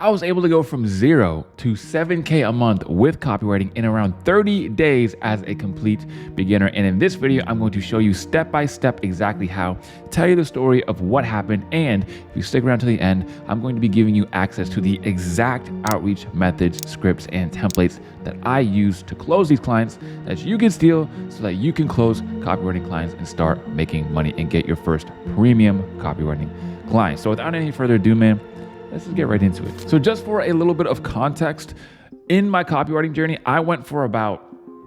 I was able to go from 0 to 7K a month with copywriting in around 30 days as a complete beginner. And in this video, I'm going to show you step by step exactly how, tell you the story of what happened. And if you stick around to the end, I'm going to be giving you access to the exact outreach methods, scripts, and templates that I use to close these clients that you can steal so that you can close copywriting clients and start making money and get your first premium copywriting client. So without any further ado, man, let's just get right into it. So just for a little bit of context, in my copywriting journey, I went for about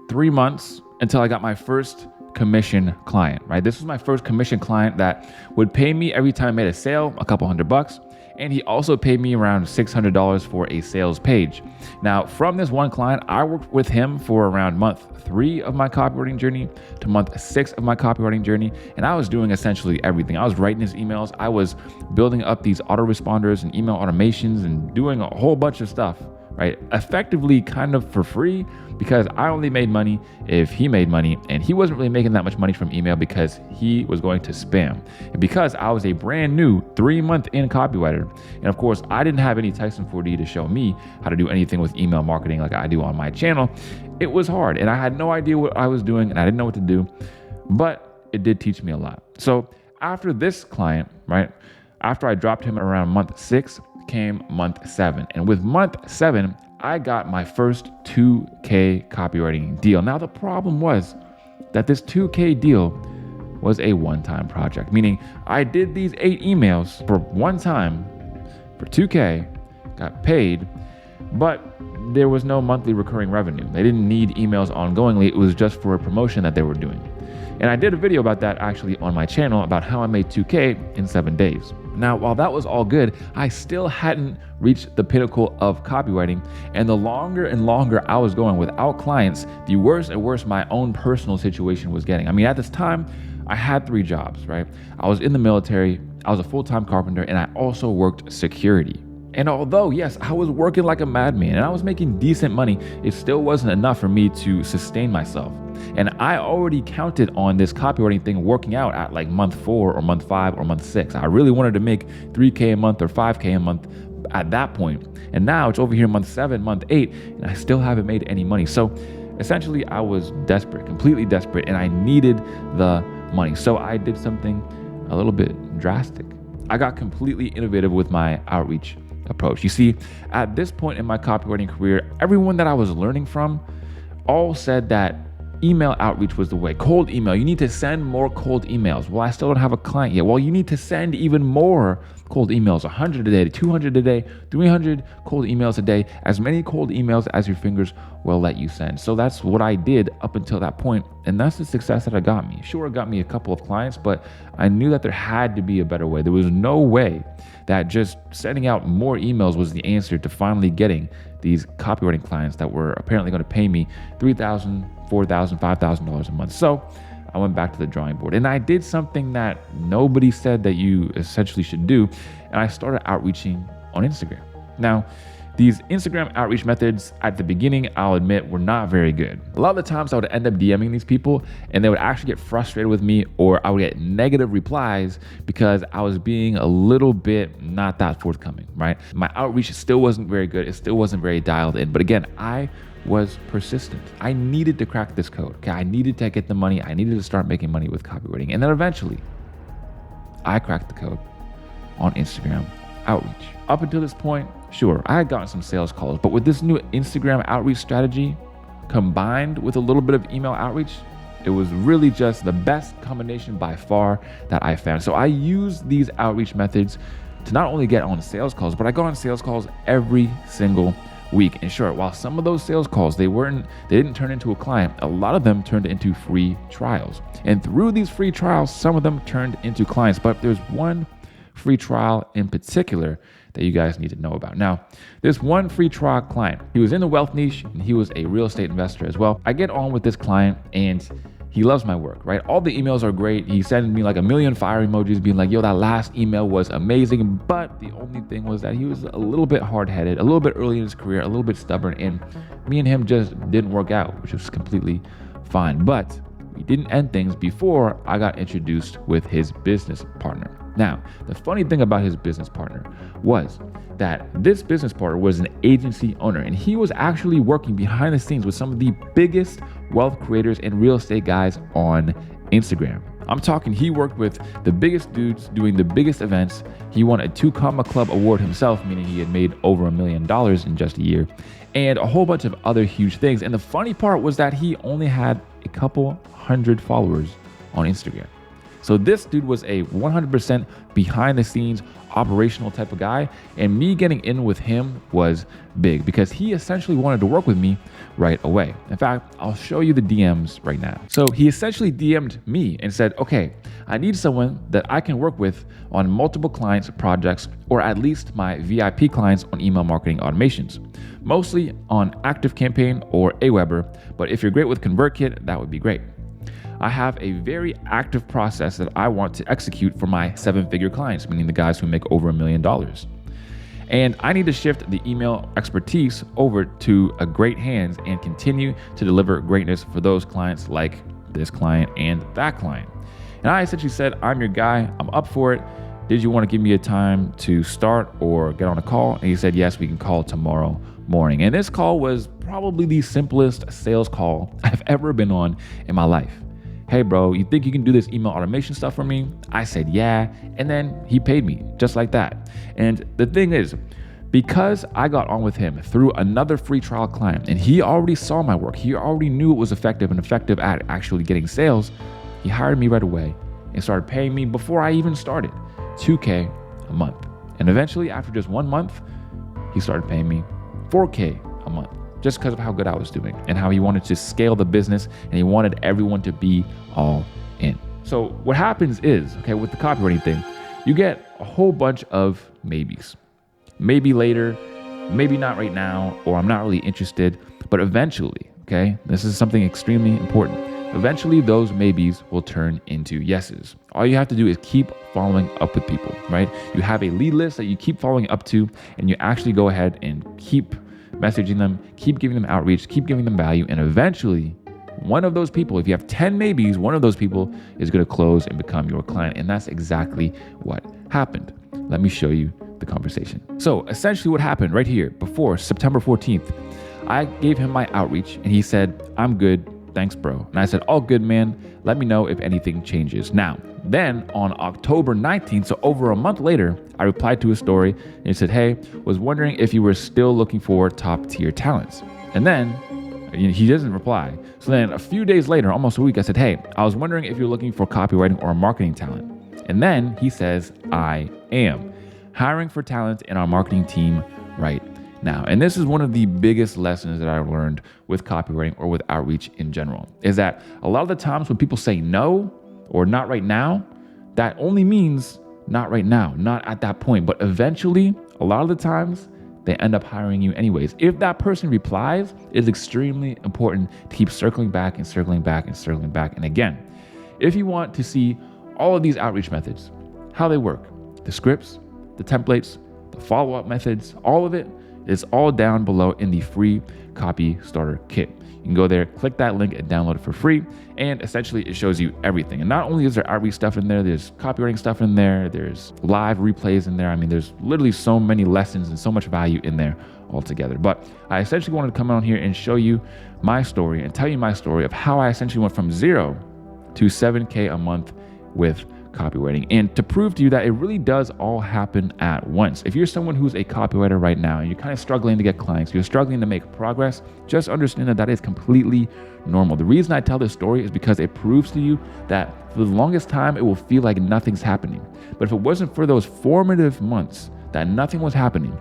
3 months until I got my first commission client, right? This was my first commission client that would pay me every time I made a sale, a couple $100. And he also paid me around $600 for a sales page. Now, from this one client, I worked with him for around month 3 of my copywriting journey to month 6 of my copywriting journey. And I was doing essentially everything. I was writing his emails. I was building up these autoresponders and email automations and doing a whole bunch of stuff, right? Effectively kind of for free, because I only made money if he made money, and he wasn't really making that much money from email because he was going to spam. And because I was a brand new 3-month in copywriter, and of course I didn't have any Tyson 4D to show me how to do anything with email marketing like I do on my channel, it was hard and I had no idea what I was doing and I didn't know what to do, but it did teach me a lot. So after this client, right, after I dropped him around month 6, came month 7. And with month 7, I got my first 2K copywriting deal. Now, the problem was that this 2K deal was a one-time project, meaning I did these 8 emails for one time for 2K, got paid, but there was no monthly recurring revenue. They didn't need emails ongoingly. It was just for a promotion that they were doing. And I did a video about that actually on my channel about how I made 2K in 7 days. Now, while that was all good, I still hadn't reached the pinnacle of copywriting. And the longer and longer I was going without clients, the worse and worse my own personal situation was getting. I mean, at this time, I had 3 jobs, right? I was in the military, I was a full-time carpenter, and I also worked security. And although, yes, I was working like a madman and I was making decent money, it still wasn't enough for me to sustain myself. And I already counted on this copywriting thing working out at like month 4 or month 5 or month 6. I really wanted to make 3K a month or 5K a month at that point. And now it's over here month 7, month 8, and I still haven't made any money. So essentially I was desperate, completely desperate, and I needed the money. So I did something a little bit drastic. I got completely innovative with my outreach approach. You see, at this point in my copywriting career, everyone that I was learning from all said that email outreach was the way. Cold email, you need to send more cold emails. Well, I still don't have a client yet. Well, you need to send even more cold emails, 100 a day, 200 a day, 300 cold emails a day, as many cold emails as your fingers will let you send. So that's what I did up until that point, and that's the success that it got me. Sure, it got me a couple of clients, but I knew that there had to be a better way. There was no way that just sending out more emails was the answer to finally getting these copywriting clients that were apparently going to pay me $3,000, $4,000, $5,000 a month. So I went back to the drawing board and I did something that nobody said that you essentially should do. And I started outreaching on Instagram. Now, these Instagram outreach methods at the beginning, I'll admit, were not very good. A lot of the times I would end up DMing these people and they would actually get frustrated with me, or I would get negative replies because I was being a little bit not that forthcoming, right? My outreach still wasn't very good. It still wasn't very dialed in. But again, I was persistent. I needed to crack this code. Okay, I needed to get the money. I needed to start making money with copywriting. And then eventually I cracked the code on Instagram outreach. Up until this point, sure, I had gotten some sales calls, but with this new Instagram outreach strategy combined with a little bit of email outreach, it was really just the best combination by far that I found. So I used these outreach methods to not only get on sales calls, but I got on sales calls every single week. And sure, while some of those sales calls, they didn't turn into a client, a lot of them turned into free trials. And through these free trials, some of them turned into clients, but there's one free trial in particular that you guys need to know about. Now, this one free trial client, he was in the wealth niche and he was a real estate investor as well. I get on with this client and he loves my work, right? All the emails are great. He sent me like a million fire emojis being like, yo, that last email was amazing. But the only thing was that he was a little bit hard-headed, a little bit early in his career, a little bit stubborn, and me and him just didn't work out, which was completely fine. But we didn't end things before I got introduced with his business partner. Now, the funny thing about his business partner was that this business partner was an agency owner, and he was actually working behind the scenes with some of the biggest wealth creators and real estate guys on Instagram. I'm talking, he worked with the biggest dudes doing the biggest events. He won a 2 Comma Club award himself, meaning he had made over $1 million in just a year, and a whole bunch of other huge things. And the funny part was that he only had a couple hundred followers on Instagram. So this dude was a 100% behind the scenes operational type of guy, and me getting in with him was big because he essentially wanted to work with me right away. In fact, I'll show you the DMs right now. So he essentially DM'd me and said, okay, I need someone that I can work with on multiple clients' projects, or at least my VIP clients on email marketing automations, mostly on ActiveCampaign or Aweber, but if you're great with ConvertKit, that would be great. I have a very active process that I want to execute for my 7-figure clients, meaning the guys who make over $1 million. And I need to shift the email expertise over to a great hands and continue to deliver greatness for those clients like this client and that client. And I essentially said, I'm your guy, I'm up for it. Did you want to give me a time to start or get on a call? And he said, yes, we can call tomorrow morning. And this call was probably the simplest sales call I've ever been on in my life. Hey bro, you think you can do this email automation stuff for me? I said, yeah. And then he paid me just like that. And the thing is, because I got on with him through another free trial client, and he already saw my work, he already knew it was effective and effective at actually getting sales, he hired me right away and started paying me before I even started, $2K a month. And eventually, after just 1 month, he started paying me $4K a month, just because of how good I was doing and how he wanted to scale the business and he wanted everyone to be all in. So what happens is, okay, with the copywriting thing, you get a whole bunch of maybes. Maybe later, maybe not right now, or I'm not really interested, but eventually, okay, this is something extremely important. Eventually those maybes will turn into yeses. All you have to do is keep following up with people, right? You have a lead list that you keep following up to, and you actually go ahead and keep messaging them, keep giving them outreach, keep giving them value, and eventually one of those people, if you have 10 maybes, one of those people is going to close and become your client. And that's exactly what happened. Let me show you the conversation. So essentially what happened right here before September 14th, I gave him my outreach and he said, I'm good. Thanks, bro. And I said, all good, man. Let me know if anything changes. Now, then on October 19th, so over a month later, I replied to his story and he said, hey, was wondering if you were still looking for top tier talents. And then he doesn't reply. So then a few days later, almost a week, I said, hey, I was wondering if you're looking for copywriting or marketing talent. And then he says, I am hiring for talent in our marketing team right now. And this is one of the biggest lessons that I've learned with copywriting or with outreach in general, is that a lot of the times when people say no or not right now, that only means not right now, not at that point. But eventually, a lot of the times, they end up hiring you anyways. If that person replies, it's extremely important to keep circling back and circling back and circling back. And again, if you want to see all of these outreach methods, how they work, the scripts, the templates, the follow-up methods, all of it is all down below in the free copy starter kit. You can go there, click that link and download it for free. And essentially it shows you everything. And not only is there outreach stuff in there, there's copywriting stuff in there, there's live replays in there. I mean, there's literally so many lessons and so much value in there altogether. But I essentially wanted to come on here and show you my story and tell you my story of how I essentially went from 0 to 7K a month with copywriting, and to prove to you that it really does all happen at once. If you're someone who's a copywriter right now and you're kind of struggling to get clients, you're struggling to make progress, just understand that that is completely normal. The reason I tell this story is because it proves to you that for the longest time, it will feel like nothing's happening. But if it wasn't for those formative months that nothing was happening,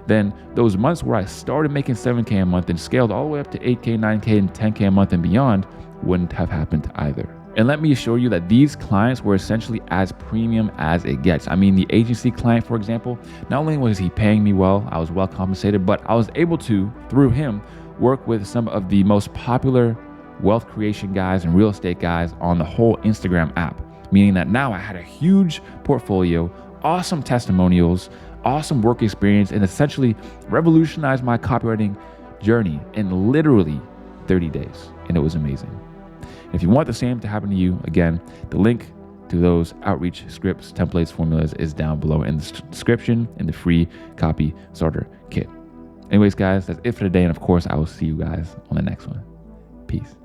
then those months where I started making 7K a month and scaled all the way up to 8K, 9K, and 10K a month and beyond wouldn't have happened either. And let me assure you that these clients were essentially as premium as it gets. I mean, the agency client, for example, not only was he paying me well, I was well compensated, but I was able to, through him, work with some of the most popular wealth creation guys and real estate guys on the whole Instagram app, meaning that now I had a huge portfolio, awesome testimonials, awesome work experience, and essentially revolutionized my copywriting journey in literally 30 days. And it was amazing. If you want the same to happen to you, again, the link to those outreach scripts, templates, formulas is down below in the description in the free copy starter kit. Anyways, guys, that's it for today. And of course, I will see you guys on the next one. Peace.